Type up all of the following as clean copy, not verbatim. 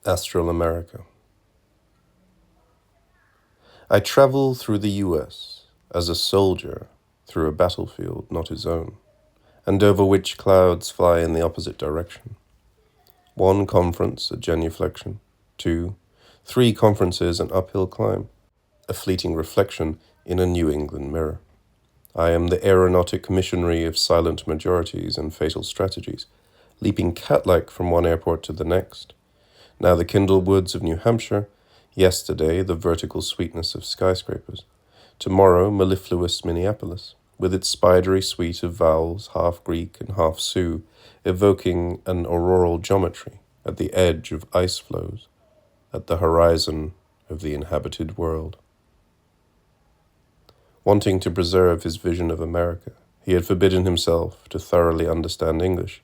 Astral America. I travel through the U.S. as a soldier through a battlefield not his own, and over which clouds fly in the opposite direction. 1 conference, a genuflection. 2, 3 conferences, an uphill climb. A fleeting reflection in a New England mirror. I am the aeronautic missionary of silent majorities and fatal strategies, leaping cat-like from one airport to the next. Now the kindle woods of New Hampshire, yesterday the vertical sweetness of skyscrapers, tomorrow mellifluous Minneapolis, with its spidery suite of vowels, half Greek and half Sioux, evoking an auroral geometry at the edge of ice floes, at the horizon of the inhabited world. Wanting to preserve his vision of America, he had forbidden himself to thoroughly understand English,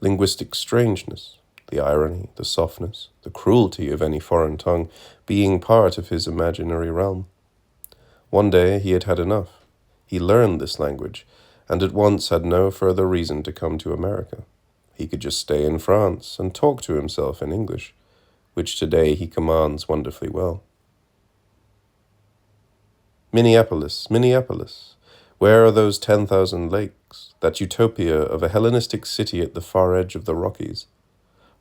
linguistic strangeness, the irony, the softness, the cruelty of any foreign tongue being part of his imaginary realm. One day he had had enough. He learned this language, and at once had no further reason to come to America. He could just stay in France and talk to himself in English, which today he commands wonderfully well. Minneapolis, Minneapolis, where are those 10,000 lakes, that utopia of a Hellenistic city at the far edge of the Rockies?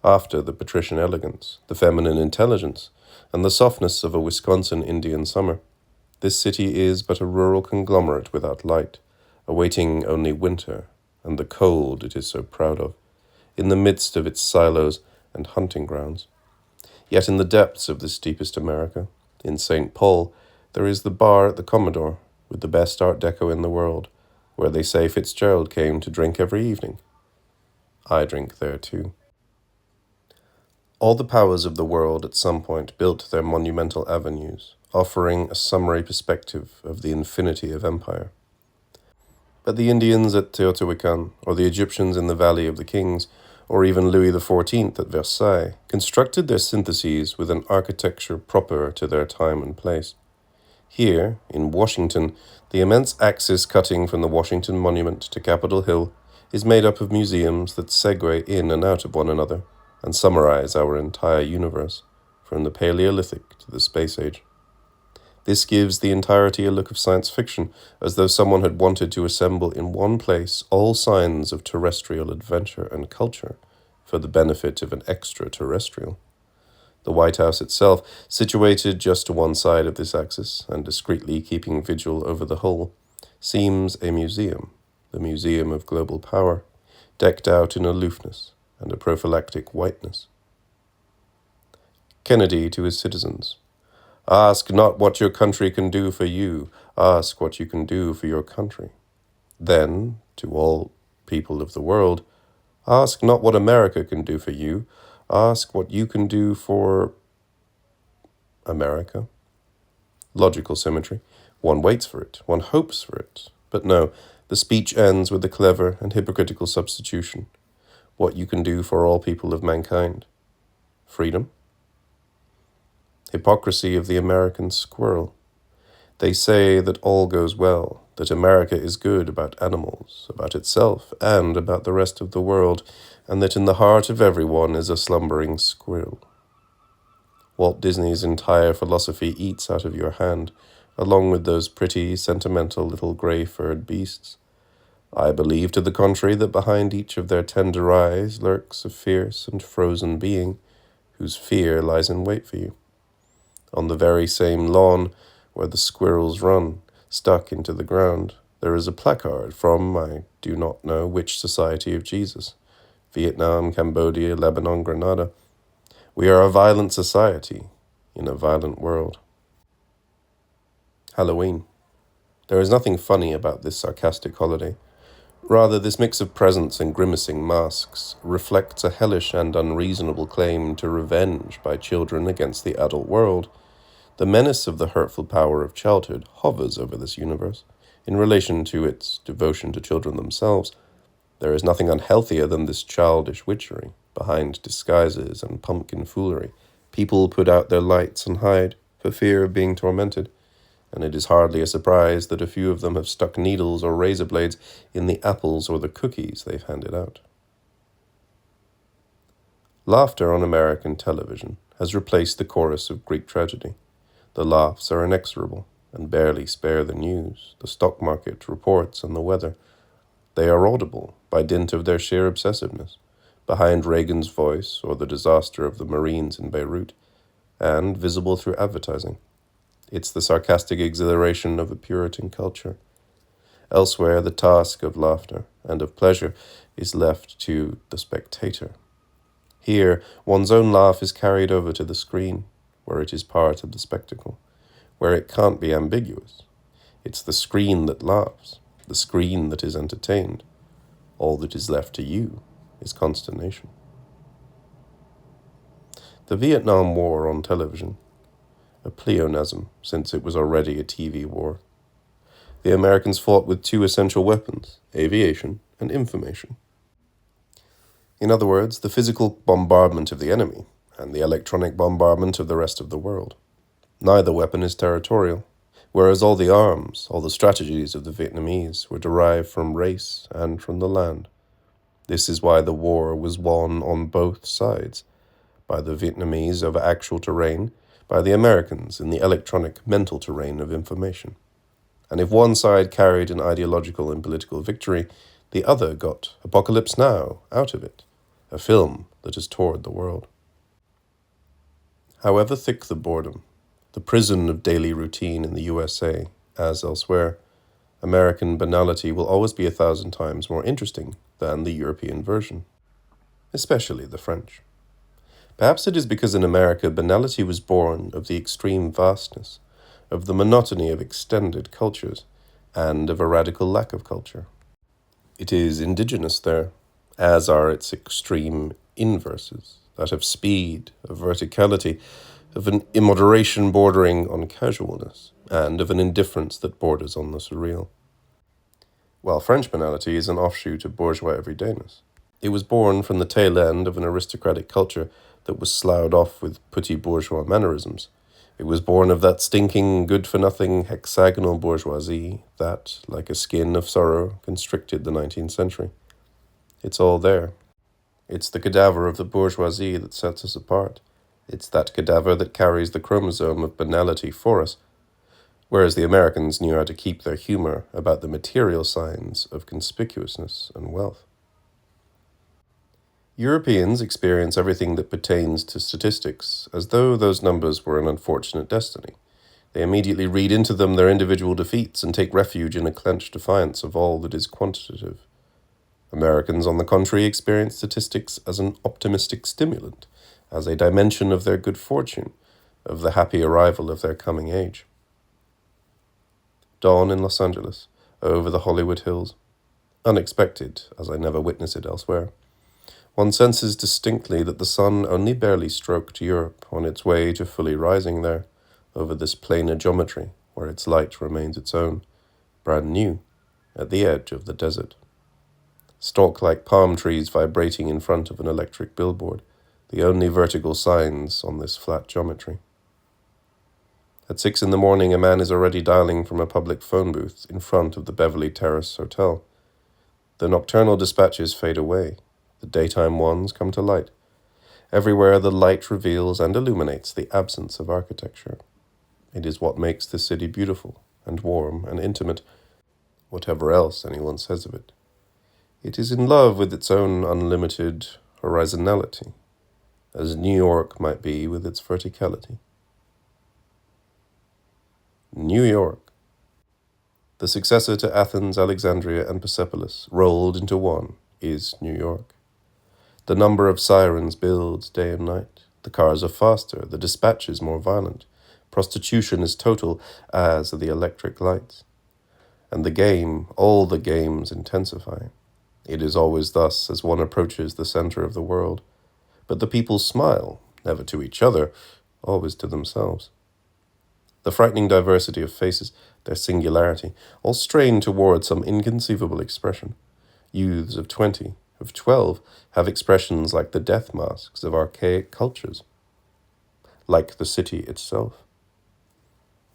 After the patrician elegance, the feminine intelligence, and the softness of a Wisconsin Indian summer, this city is but a rural conglomerate without light, awaiting only winter and the cold it is so proud of, in the midst of its silos and hunting grounds. Yet in the depths of this deepest America, in St. Paul, there is the bar at the Commodore, with the best Art Deco in the world, where they say Fitzgerald came to drink every evening. I drink there too. All the powers of the world at some point built their monumental avenues, offering a summary perspective of the infinity of empire. But the Indians at Teotihuacan, or the Egyptians in the Valley of the Kings, or even Louis XIV at Versailles, constructed their syntheses with an architecture proper to their time and place. Here, in Washington, the immense axis cutting from the Washington Monument to Capitol Hill is made up of museums that segue in and out of one another and summarize our entire universe, from the Paleolithic to the space age. This gives the entirety a look of science fiction, as though someone had wanted to assemble in one place all signs of terrestrial adventure and culture for the benefit of an extraterrestrial. The White House itself, situated just to one side of this axis and discreetly keeping vigil over the whole, seems a museum, the museum of global power, decked out in aloofness and a prophylactic whiteness. Kennedy to his citizens: ask not what your country can do for you, ask what you can do for your country. Then, to all people of the world, ask not what America can do for you, ask what you can do for America. Logical symmetry. One waits for it, one hopes for it. But no, the speech ends with a clever and hypocritical substitution. What you can do for all people of mankind. Freedom. Hypocrisy of the American squirrel. They say that all goes well, that America is good about animals, about itself, and about the rest of the world, and that in the heart of everyone is a slumbering squirrel. Walt Disney's entire philosophy eats out of your hand, along with those pretty, sentimental little gray-furred beasts. I believe to the contrary that behind each of their tender eyes lurks a fierce and frozen being, whose fear lies in wait for you. On the very same lawn where the squirrels run, stuck into the ground, there is a placard from, I do not know which Society of Jesus. Vietnam, Cambodia, Lebanon, Grenada. We are a violent society in a violent world. Halloween. There is nothing funny about this sarcastic holiday. Rather, this mix of presents and grimacing masks reflects a hellish and unreasonable claim to revenge by children against the adult world. The menace of the hurtful power of childhood hovers over this universe in relation to its devotion to children themselves. There is nothing unhealthier than this childish witchery. Behind disguises and pumpkin foolery, people put out their lights and hide for fear of being tormented, and it is hardly a surprise that a few of them have stuck needles or razor blades in the apples or the cookies they've handed out. Laughter on American television has replaced the chorus of Greek tragedy. The laughs are inexorable and barely spare the news, the stock market, reports, and the weather. They are audible by dint of their sheer obsessiveness, behind Reagan's voice or the disaster of the Marines in Beirut, and visible through advertising. It's the sarcastic exhilaration of a Puritan culture. Elsewhere, the task of laughter and of pleasure is left to the spectator. Here, one's own laugh is carried over to the screen, where it is part of the spectacle, where it can't be ambiguous. It's the screen that laughs, the screen that is entertained. All that is left to you is consternation. The Vietnam War on television, a pleonasm since it was already a TV war. The Americans fought with two essential weapons, aviation and information. In other words, the physical bombardment of the enemy and the electronic bombardment of the rest of the world. Neither weapon is territorial, whereas all the arms, all the strategies of the Vietnamese were derived from race and from the land. This is why the war was won on both sides, by the Vietnamese over actual terrain, by the Americans in the electronic mental terrain of information. And if one side carried an ideological and political victory, the other got Apocalypse Now out of it, a film that has toured the world. However thick the boredom, the prison of daily routine in the USA, as elsewhere, American banality will always be 1,000 times more interesting than the European version, especially the French. Perhaps it is because in America banality was born of the extreme vastness, of the monotony of extended cultures, and of a radical lack of culture. It is indigenous there, as are its extreme inverses, that of speed, of verticality, of an immoderation bordering on casualness, and of an indifference that borders on the surreal. While French banality is an offshoot of bourgeois everydayness. It was born from the tail end of an aristocratic culture that was sloughed off with petit bourgeois mannerisms. It was born of that stinking, good-for-nothing hexagonal bourgeoisie that, like a skin of sorrow, constricted the 19th century. It's all there. It's the cadaver of the bourgeoisie that sets us apart. It's that cadaver that carries the chromosome of banality for us, whereas the Americans knew how to keep their humor about the material signs of conspicuousness and wealth. Europeans experience everything that pertains to statistics as though those numbers were an unfortunate destiny. They immediately read into them their individual defeats and take refuge in a clenched defiance of all that is quantitative. Americans, on the contrary, experience statistics as an optimistic stimulant, as a dimension of their good fortune, of the happy arrival of their coming age. Dawn in Los Angeles, over the Hollywood Hills. Unexpected, as I never witness it elsewhere. One senses distinctly that the sun only barely stroked Europe on its way to fully rising there, over this planar geometry, where its light remains its own, brand new, at the edge of the desert. Stalk-like palm trees vibrating in front of an electric billboard, the only vertical signs on this flat geometry. At 6 a.m, a man is already dialing from a public phone booth in front of the Beverly Terrace Hotel. The nocturnal dispatches fade away. The daytime ones come to light. Everywhere the light reveals and illuminates the absence of architecture. It is what makes the city beautiful and warm and intimate, whatever else anyone says of it. It is in love with its own unlimited horizontality, as New York might be with its verticality. New York, the successor to Athens, Alexandria, and Persepolis, rolled into one, is New York. The number of sirens builds day and night. The cars are faster, the dispatch is more violent. Prostitution is total, as are the electric lights. And the game, all the games intensify. It is always thus as one approaches the center of the world. But the people smile, never to each other, always to themselves. The frightening diversity of faces, their singularity, all strain toward some inconceivable expression. Youths of 20, of 12, have expressions like the death masks of archaic cultures, like the city itself.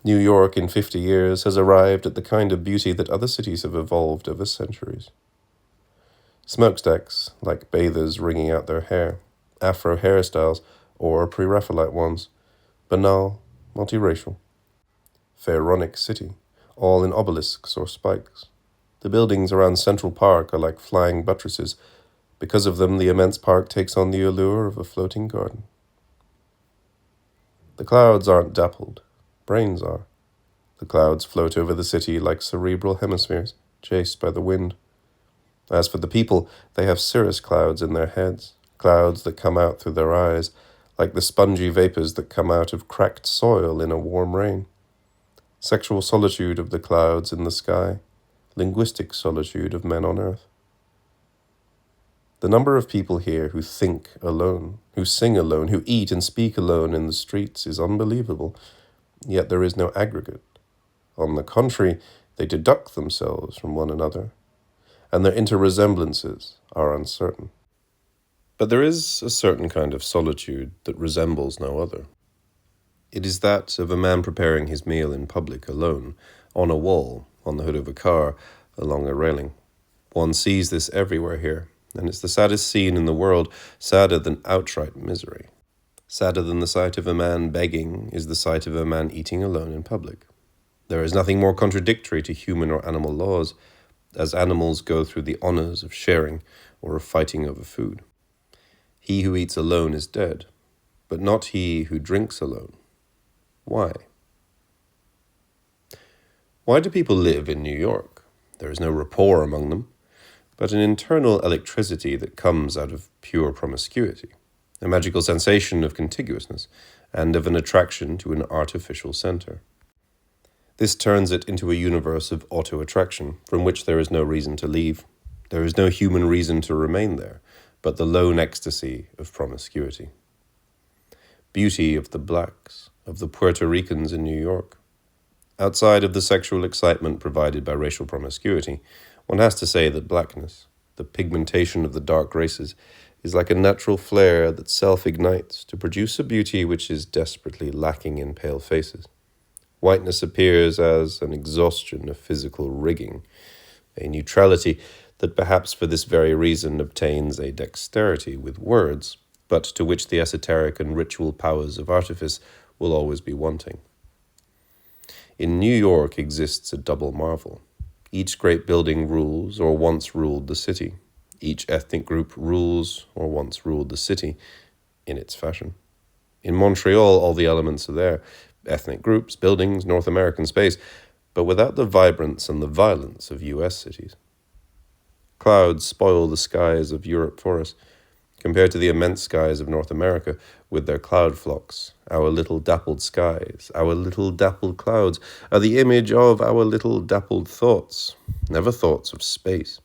New York in 50 years has arrived at the kind of beauty that other cities have evolved over centuries. Smokestacks, like bathers wringing out their hair, afro hairstyles, or pre-Raphaelite ones, banal, multiracial. Pharaonic city, all in obelisks or spikes. The buildings around Central Park are like flying buttresses. Because of them, the immense park takes on the allure of a floating garden. The clouds aren't dappled, brains are. The clouds float over the city like cerebral hemispheres, chased by the wind. As for the people, they have cirrus clouds in their heads, clouds that come out through their eyes, like the spongy vapors that come out of cracked soil in a warm rain. Sexual solitude of the clouds in the sky, linguistic solitude of men on earth. The number of people here who think alone, who sing alone, who eat and speak alone in the streets is unbelievable, yet there is no aggregate. On the contrary, they deduct themselves from one another, and their interresemblances are uncertain. But there is a certain kind of solitude that resembles no other. It is that of a man preparing his meal in public alone, on a wall, on the hood of a car, along a railing. One sees this everywhere here, and it's the saddest scene in the world, sadder than outright misery. Sadder than the sight of a man begging is the sight of a man eating alone in public. There is nothing more contradictory to human or animal laws, as animals go through the honors of sharing or of fighting over food. He who eats alone is dead, but not he who drinks alone. Why? Why do people live in New York? There is no rapport among them, but an internal electricity that comes out of pure promiscuity, a magical sensation of contiguousness, and of an attraction to an artificial center. This turns it into a universe of auto-attraction, from which there is no reason to leave. There is no human reason to remain there, but the lone ecstasy of promiscuity. Beauty of the blacks, of the Puerto Ricans in New York. Outside of the sexual excitement provided by racial promiscuity, one has to say that blackness, the pigmentation of the dark races, is like a natural flare that self-ignites to produce a beauty which is desperately lacking in pale faces. Whiteness appears as an exhaustion of physical rigging, a neutrality that perhaps for this very reason obtains a dexterity with words, but to which the esoteric and ritual powers of artifice will always be wanting. In New York exists a double marvel. Each great building rules or once ruled the city. Each ethnic group rules or once ruled the city in its fashion. In Montreal, all the elements are there. Ethnic groups, buildings, North American space, but without the vibrance and the violence of U.S. cities. Clouds spoil the skies of Europe for us. Compared to the immense skies of North America, with their cloud flocks, our little dappled skies, our little dappled clouds, are the image of our little dappled thoughts, never thoughts of space.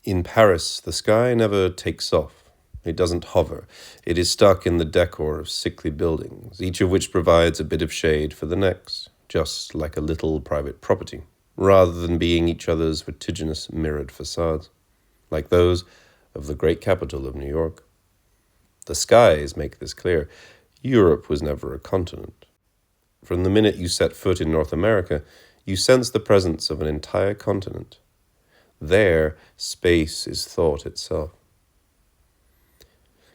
In Paris, the sky never takes off. It doesn't hover. It is stuck in the decor of sickly buildings, each of which provides a bit of shade for the next, just like a little private property, rather than being each other's vertiginous mirrored facades, like those of the great capital of New York. The skies make this clear. Europe was never a continent. From the minute you set foot in North America, you sense the presence of an entire continent. There, space is thought itself.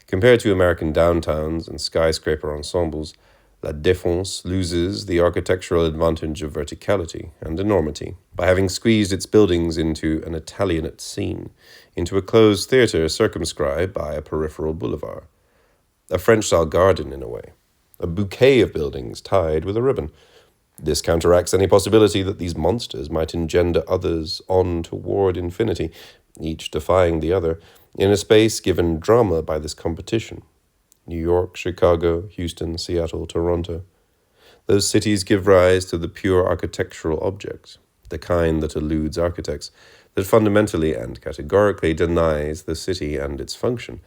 Compared to American downtowns and skyscraper ensembles, La Défense loses the architectural advantage of verticality and enormity by having squeezed its buildings into an Italianate scene, into a closed theatre circumscribed by a peripheral boulevard. A French-style garden, in a way. A bouquet of buildings tied with a ribbon. This counteracts any possibility that these monsters might engender others on toward infinity, each defying the other, in a space given drama by this competition. New York, Chicago, Houston, Seattle, Toronto. Those cities give rise to the pure architectural object, the kind that eludes architects, that fundamentally and categorically denies the city and its function,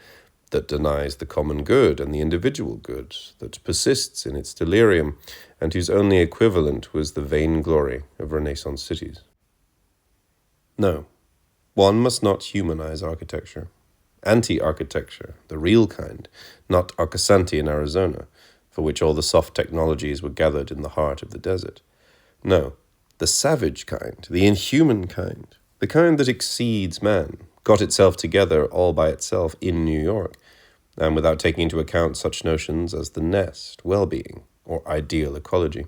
that denies the common good and the individual good, that persists in its delirium, and whose only equivalent was the vain glory of Renaissance cities. No, one must not humanize architecture. Anti-architecture, the real kind, not Arcosanti in Arizona, for which all the soft technologies were gathered in the heart of the desert. No, the savage kind, the inhuman kind, the kind that exceeds man, got itself together all by itself in New York. and without taking into account such notions as the nest, well-being, or ideal ecology.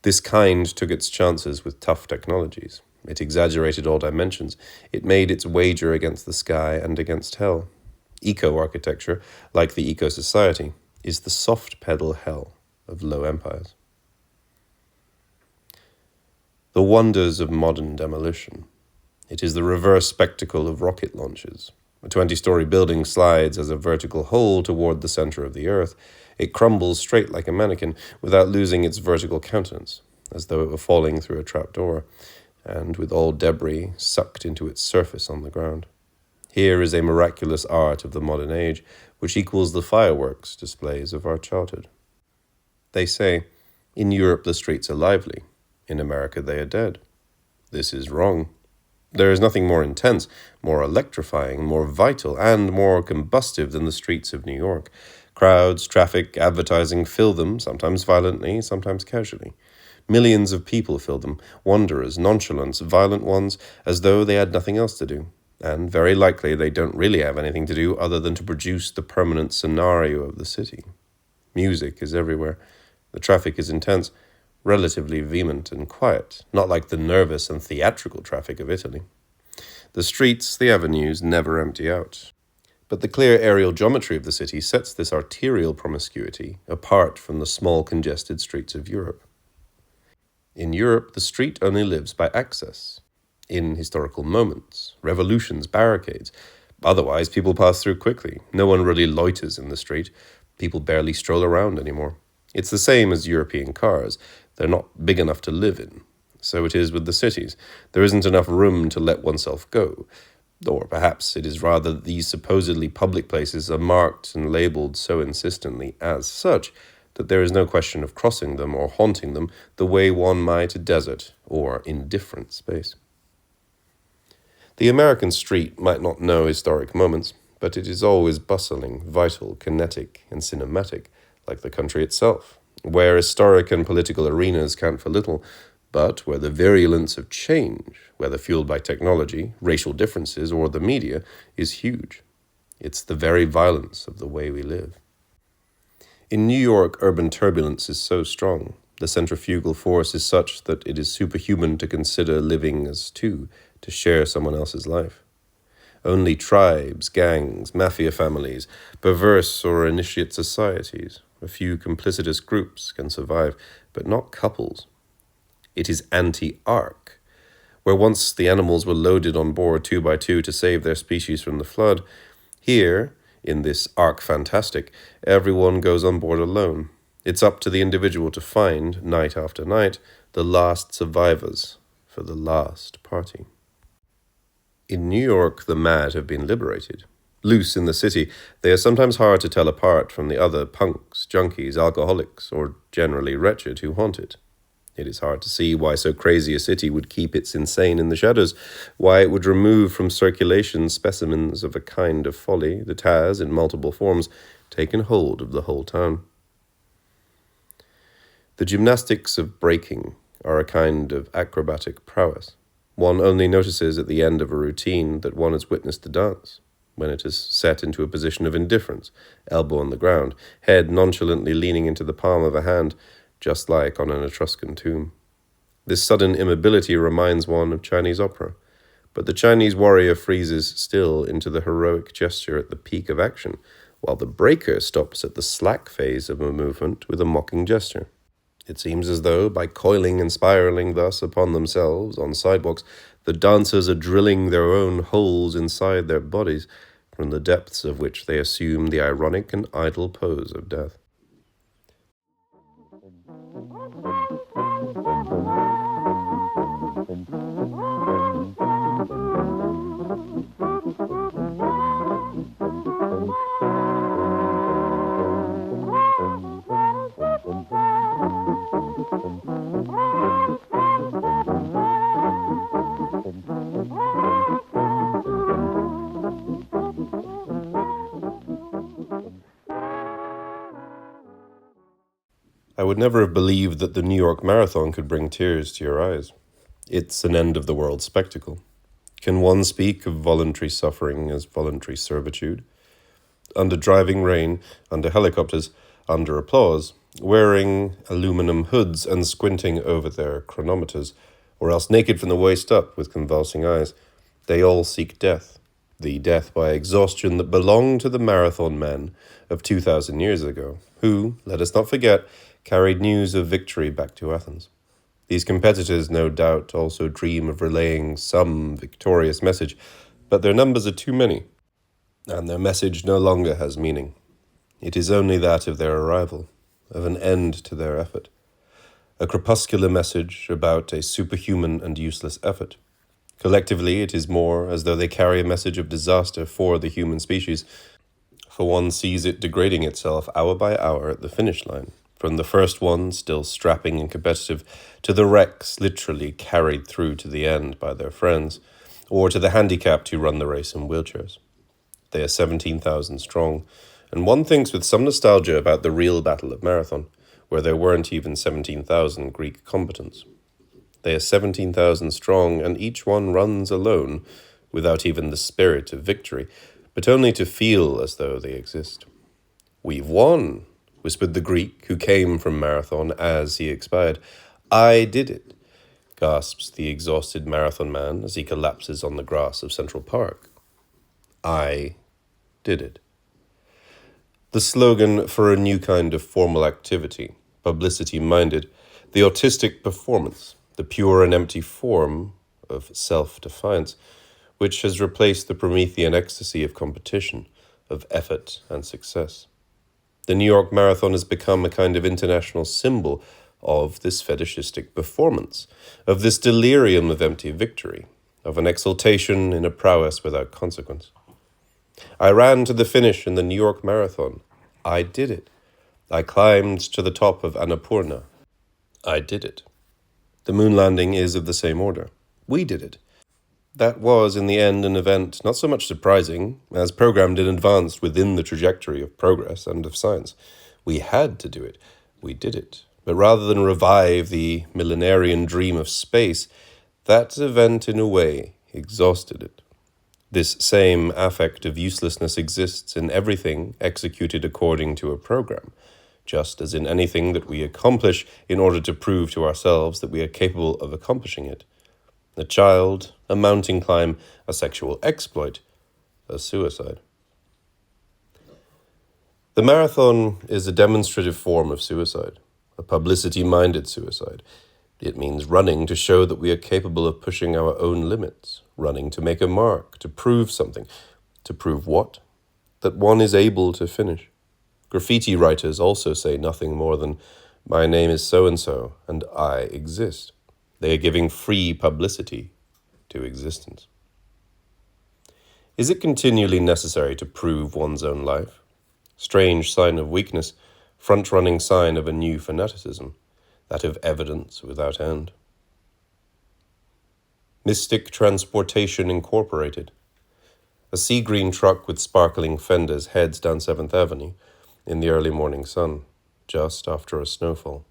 This kind took its chances with tough technologies. It exaggerated all dimensions. It made its wager against the sky and against hell. Eco-architecture, like the eco-society, is the soft pedal hell of low empires. The wonders of modern demolition. It is the reverse spectacle of rocket launches. A 20-story building slides as a vertical hole toward the center of the earth. It crumbles straight like a mannequin without losing its vertical countenance, as though it were falling through a trapdoor, and with all debris sucked into its surface on the ground. Here is a miraculous art of the modern age, which equals the fireworks displays of our childhood. They say, in Europe the streets are lively, in America they are dead. This is wrong. There is nothing more intense, more electrifying, more vital, and more combustive than the streets of New York. Crowds, traffic, advertising fill them, sometimes violently, sometimes casually. Millions of people fill them, wanderers, nonchalants, violent ones, as though they had nothing else to do. And very likely they don't really have anything to do other than to produce the permanent scenario of the city. Music is everywhere. The traffic is intense, relatively vehement and quiet, not like the nervous and theatrical traffic of Italy. The streets, the avenues, never empty out. But the clear aerial geometry of the city sets this arterial promiscuity apart from the small congested streets of Europe. In Europe, the street only lives by access, in historical moments, revolutions, barricades. Otherwise, people pass through quickly. No one really loiters in the street. People barely stroll around anymore. It's the same as European cars. They're not big enough to live in. So it is with the cities. There isn't enough room to let oneself go. Or perhaps it is rather that these supposedly public places are marked and labeled so insistently as such that there is no question of crossing them or haunting them the way one might a desert or indifferent space. The American street might not know historic moments, but it is always bustling, vital, kinetic, and cinematic, like the country itself, where historic and political arenas count for little, but where the virulence of change, whether fueled by technology, racial differences, or the media, is huge. It's the very violence of the way we live. In New York, urban turbulence is so strong. The centrifugal force is such that it is superhuman to consider living as two, to share someone else's life. Only tribes, gangs, mafia families, perverse or initiate societies, a few complicitous groups can survive, but not couples. It is anti-arc, where once the animals were loaded on board 2 by 2 to save their species from the flood. Here, in this arc fantastic, everyone goes on board alone. It's up to the individual to find, night after night, the last survivors for the last party. In New York, the mad have been liberated. Loose in the city, they are sometimes hard to tell apart from the other punks, junkies, alcoholics, or generally wretched who haunt it. It is hard to see why so crazy a city would keep its insane in the shadows, why it would remove from circulation specimens of a kind of folly that has, in multiple forms, taken hold of the whole town. The gymnastics of breaking are a kind of acrobatic prowess. One only notices at the end of a routine that one has witnessed the dance, when it is set into a position of indifference, elbow on the ground, head nonchalantly leaning into the palm of a hand, just like on an Etruscan tomb. This sudden immobility reminds one of Chinese opera, but the Chinese warrior freezes still into the heroic gesture at the peak of action, while the breaker stops at the slack phase of a movement with a mocking gesture. It seems as though, by coiling and spiraling thus upon themselves on sidewalks, the dancers are drilling their own holes inside their bodies, from the depths of which they assume the ironic and idle pose of death. I would never have believed that the New York Marathon could bring tears to your eyes. It's an end-of-the-world spectacle. Can one speak of voluntary suffering as voluntary servitude? under driving rain, under helicopters, under applause, wearing aluminum hoods and squinting over their chronometers, or else naked from the waist up with convulsing eyes. They all seek death, the death by exhaustion that belonged to the marathon men of 2,000 years ago, who, let us not forget, carried news of victory back to Athens. These competitors, no doubt, also dream of relaying some victorious message, but their numbers are too many, and their message no longer has meaning. It is only that of their arrival, of an end to their effort. A crepuscular message about a superhuman and useless effort. Collectively, it is more as though they carry a message of disaster for the human species, for one sees it degrading itself hour by hour at the finish line, from the first one, still strapping and competitive, to the wrecks literally carried through to the end by their friends, or to the handicapped who run the race in wheelchairs. They are 17,000 strong, and one thinks with some nostalgia about the real Battle of Marathon, where there weren't even 17,000 Greek combatants. They are 17,000 strong, and each one runs alone, without even the spirit of victory, but only to feel as though they exist. "We've won," whispered the Greek who came from Marathon as he expired. "I did it," gasps the exhausted marathon man as he collapses on the grass of Central Park. "I did it." The slogan for a new kind of formal activity, publicity-minded, the autistic performance, the pure and empty form of self-defiance, which has replaced the Promethean ecstasy of competition, of effort and success. The New York Marathon has become a kind of international symbol of this fetishistic performance, of this delirium of empty victory, of an exultation in a prowess without consequence. "I ran to the finish in the New York Marathon. I did it. I climbed to the top of Annapurna. I did it." The moon landing is of the same order. We did it. That was, in the end, an event not so much surprising, as programmed in advance within the trajectory of progress and of science. We had to do it. We did it. But rather than revive the millenarian dream of space, that event, in a way, exhausted it. This same affect of uselessness exists in everything executed according to a program, just as in anything that we accomplish in order to prove to ourselves that we are capable of accomplishing it. A child, a mountain climb, a sexual exploit, a suicide. The marathon is a demonstrative form of suicide, a publicity-minded suicide. It means running to show that we are capable of pushing our own limits, running to make a mark, to prove something. To prove what? That one is able to finish. Graffiti writers also say nothing more than, "My name is so-and-so, and I exist." They are giving free publicity to existence. Is it continually necessary to prove one's own life? Strange sign of weakness, front-running sign of a new fanaticism, that of evidence without end. Mystic Transportation Incorporated. A sea-green truck with sparkling fenders heads down 7th Avenue in the early morning sun, just after a snowfall.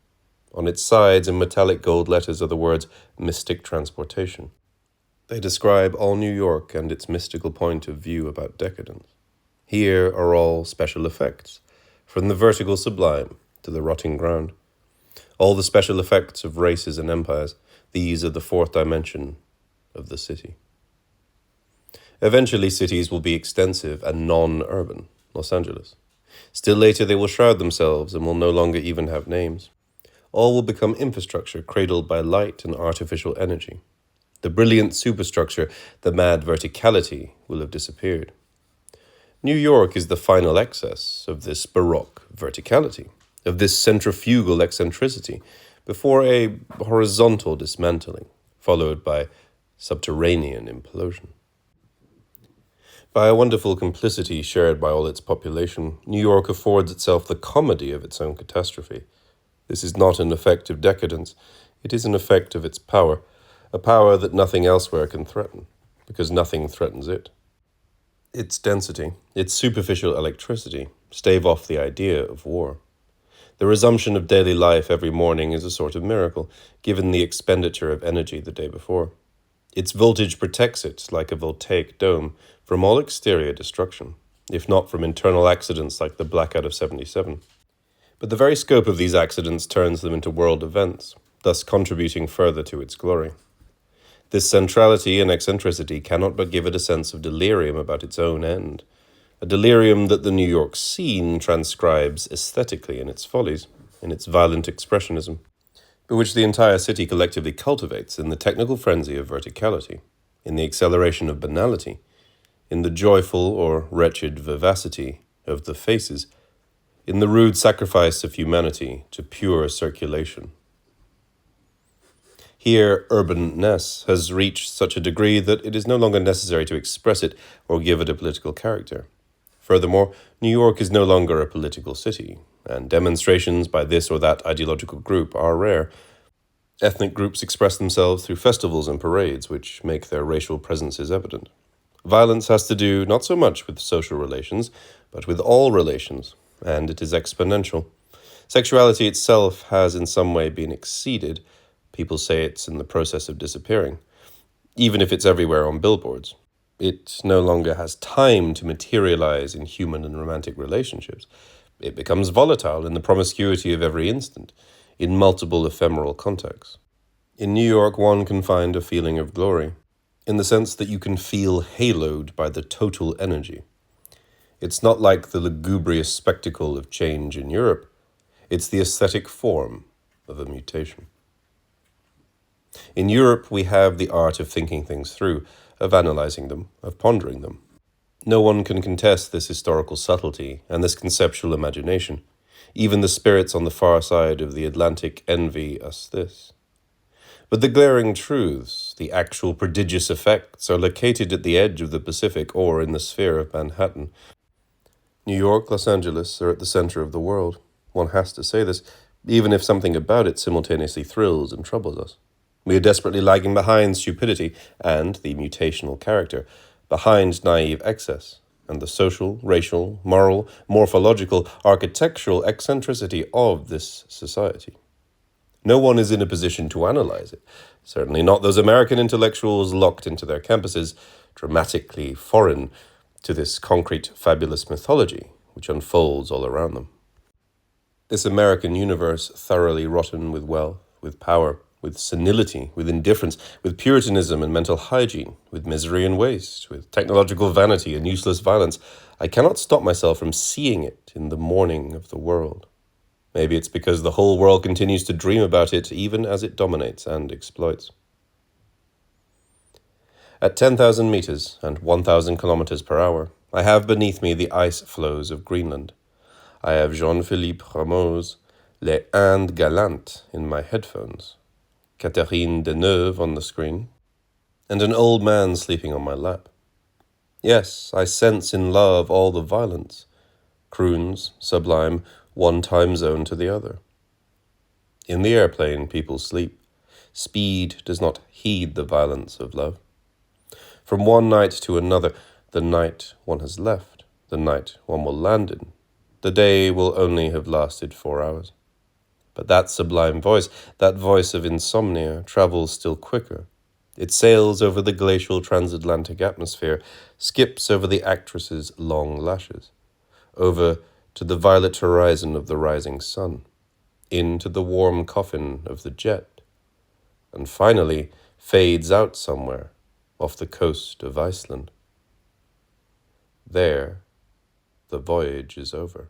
On its sides, in metallic gold letters, are the words Mystic Transportation. They describe all New York and its mystical point of view about decadence. Here are all special effects, from the vertical sublime to the rotting ground. All the special effects of races and empires, these are the fourth dimension of the city. Eventually, cities will be extensive and non-urban, Los Angeles. Still later, they will shroud themselves and will no longer even have names. All will become infrastructure cradled by light and artificial energy. The brilliant superstructure, the mad verticality, will have disappeared. New York is the final excess of this baroque verticality, of this centrifugal eccentricity, before a horizontal dismantling, followed by subterranean implosion. By a wonderful complicity shared by all its population, New York affords itself the comedy of its own catastrophe. This is not an effect of decadence, it is an effect of its power, a power that nothing elsewhere can threaten, because nothing threatens it. Its density, its superficial electricity, stave off the idea of war. The resumption of daily life every morning is a sort of miracle, given the expenditure of energy the day before. Its voltage protects it, like a voltaic dome, from all exterior destruction. if not from internal accidents like the blackout of 77. But the very scope of these accidents turns them into world events, thus contributing further to its glory. This centrality and eccentricity cannot but give it a sense of delirium about its own end, a delirium that the New York scene transcribes aesthetically in its follies, in its violent expressionism, but which the entire city collectively cultivates in the technical frenzy of verticality, in the acceleration of banality, in the joyful or wretched vivacity of the faces, in the rude sacrifice of humanity to pure circulation. Here, urbanness has reached such a degree that it is no longer necessary to express it or give it a political character. Furthermore, New York is no longer a political city, and demonstrations by this or that ideological group are rare. Ethnic groups express themselves through festivals and parades which make their racial presences evident. Violence has to do not so much with social relations, but with all relations, and it is exponential. Sexuality itself has in some way been exceeded. People say it's in the process of disappearing, even if it's everywhere on billboards. It no longer has time to materialize in human and romantic relationships. It becomes volatile in the promiscuity of every instant, in multiple ephemeral contexts. In New York, one can find a feeling of glory, in the sense that you can feel haloed by the total energy. It's not like the lugubrious spectacle of change in Europe. It's the aesthetic form of a mutation. In Europe, we have the art of thinking things through, of analyzing them, of pondering them. No one can contest this historical subtlety and this conceptual imagination. Even the spirits on the far side of the Atlantic envy us this. But the glaring truths, the actual prodigious effects, are located at the edge of the Pacific or in the sphere of Manhattan. New York, Los Angeles are at the center of the world. One has to say this, even if something about it simultaneously thrills and troubles us. We are desperately lagging behind stupidity and the mutational character, behind naive excess, and the social, racial, moral, morphological, architectural eccentricity of this society. No one is in a position to analyze it, certainly not those American intellectuals locked into their campuses, dramatically foreign to this concrete, fabulous mythology which unfolds all around them. This American universe thoroughly rotten with wealth, with power, with senility, with indifference, with puritanism and mental hygiene, with misery and waste, with technological vanity and useless violence, I cannot stop myself from seeing it in the morning of the world. Maybe it's because the whole world continues to dream about it even as it dominates and exploits. At 10,000 meters and 1,000 kilometers per hour, I have beneath me the ice floes of Greenland. I have Jean-Philippe Rameau's Les Indes Galantes in my headphones, Catherine Deneuve on the screen, and an old man sleeping on my lap. Yes, I sense in love all the violence, croons, sublime, one time zone to the other. In the airplane, people sleep. Speed does not heed the violence of love. From one night to another, the night one has left, the night one will land in, the day will only have lasted 4 hours. But that sublime voice, that voice of insomnia, travels still quicker. It sails over the glacial transatlantic atmosphere, skips over the actress's long lashes, over to the violet horizon of the rising sun, into the warm coffin of the jet, and finally fades out somewhere off the coast of Iceland. There, the voyage is over.